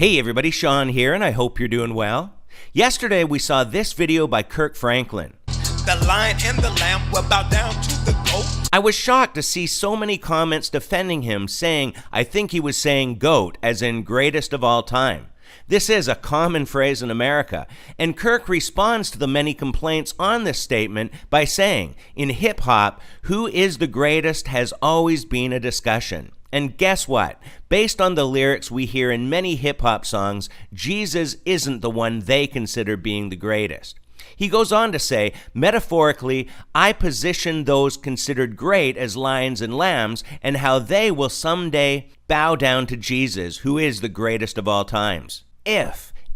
Hey everybody, Sean here, and I hope you're doing well. Yesterday we saw this video by Kirk Franklin. The lion and the lamb will bow down to the goat. I was shocked to see so many comments defending him, saying I think he was saying goat, as in greatest of all time. This is a common phrase in America, and Kirk responds to the many complaints on this statement by saying, in hip-hop, who is the greatest has always been a discussion. And guess what? Based on the lyrics we hear in many hip-hop songs, Jesus isn't the one they consider being the greatest. He goes on to say, metaphorically, I position those considered great as lions and lambs, and how they will someday bow down to Jesus, who is the greatest of all times.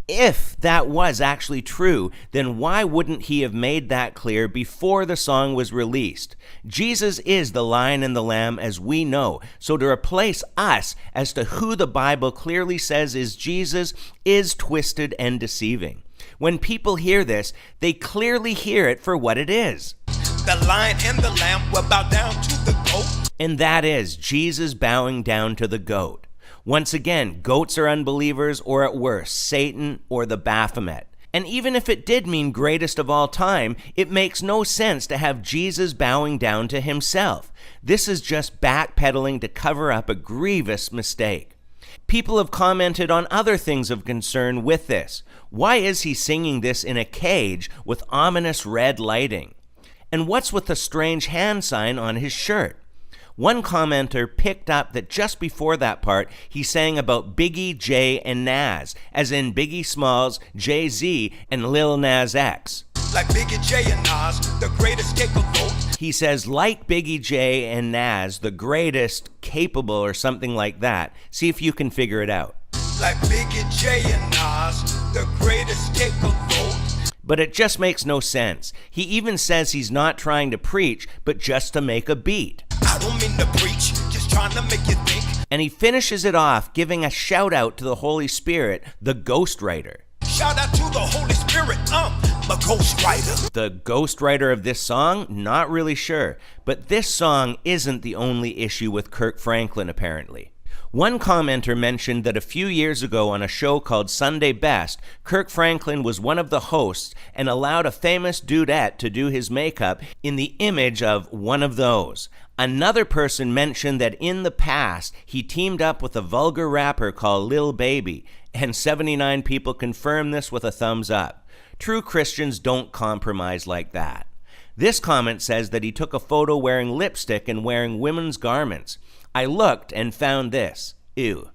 If that was actually true, then why wouldn't he have made that clear before the song was released? Jesus is the lion and the lamb as we know, so to replace us as to who the Bible clearly says is Jesus is twisted and deceiving. When people hear this, they clearly hear it for what it is. The lion and the lamb will bow down to the goat. And that is Jesus bowing down to the goat. Once again, goats are unbelievers, or at worst, Satan or the Baphomet. And even if it did mean greatest of all time, it makes no sense to have Jesus bowing down to himself. This is just backpedaling to cover up a grievous mistake. People have commented on other things of concern with this. Why is he singing this in a cage with ominous red lighting? And what's with the strange hand sign on his shirt? One commenter picked up that just before that part, he sang about Biggie, J, and Nas, as in Biggie Smalls, Jay-Z, and Lil Nas X. Like Biggie J and Nas, the greatest capable. He says, like Biggie J and Nas, the greatest capable, or something like that. See if you can figure it out. Like Biggie J and Nas, the greatest capable. But it just makes no sense. He even says he's not trying to preach, but just to make a beat. I don't mean to preach, just trying to make you think. And he finishes it off giving a shout out to the Holy Spirit, the ghostwriter. Shout out to the Holy Spirit, the ghostwriter. The ghostwriter of this song? Not really sure. But this song isn't the only issue with Kirk Franklin, apparently. One commenter mentioned that a few years ago on a show called Sunday Best, Kirk Franklin was one of the hosts and allowed a famous dudette to do his makeup in the image of one of those. Another person mentioned that in the past, he teamed up with a vulgar rapper called Lil Baby, and 79 people confirmed this with a thumbs up. True Christians don't compromise like that. This comment says that he took a photo wearing lipstick and wearing women's garments. I looked and found this. Ew.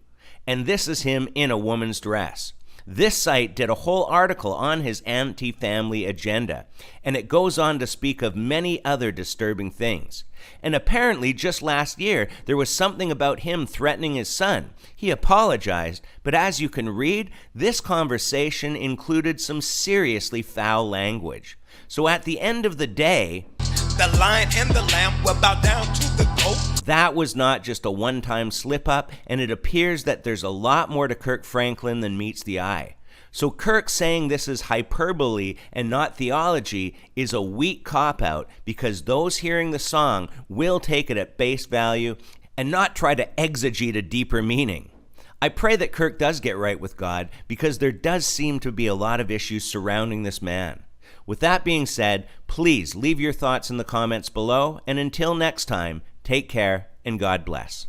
And this is him in a woman's dress. This site did a whole article on his AntiFamily agenda, and it goes on to speak of many other disturbing things. And apparently just last year, there was something about him threatening his son. He apologized, but as you can read, this conversation included some seriously foul language. So at the end of the day, the lion and the lamb will bow down to the goat. That was not just a one-time slip-up, and it appears that there's a lot more to Kirk Franklin than meets the eye. So Kirk saying this is hyperbole and not theology is a weak cop-out, because those hearing the song will take it at face value and not try to exegete a deeper meaning. I pray that Kirk does get right with God, because there does seem to be a lot of issues surrounding this man. With that being said, please leave your thoughts in the comments below, and until next time, take care and God bless.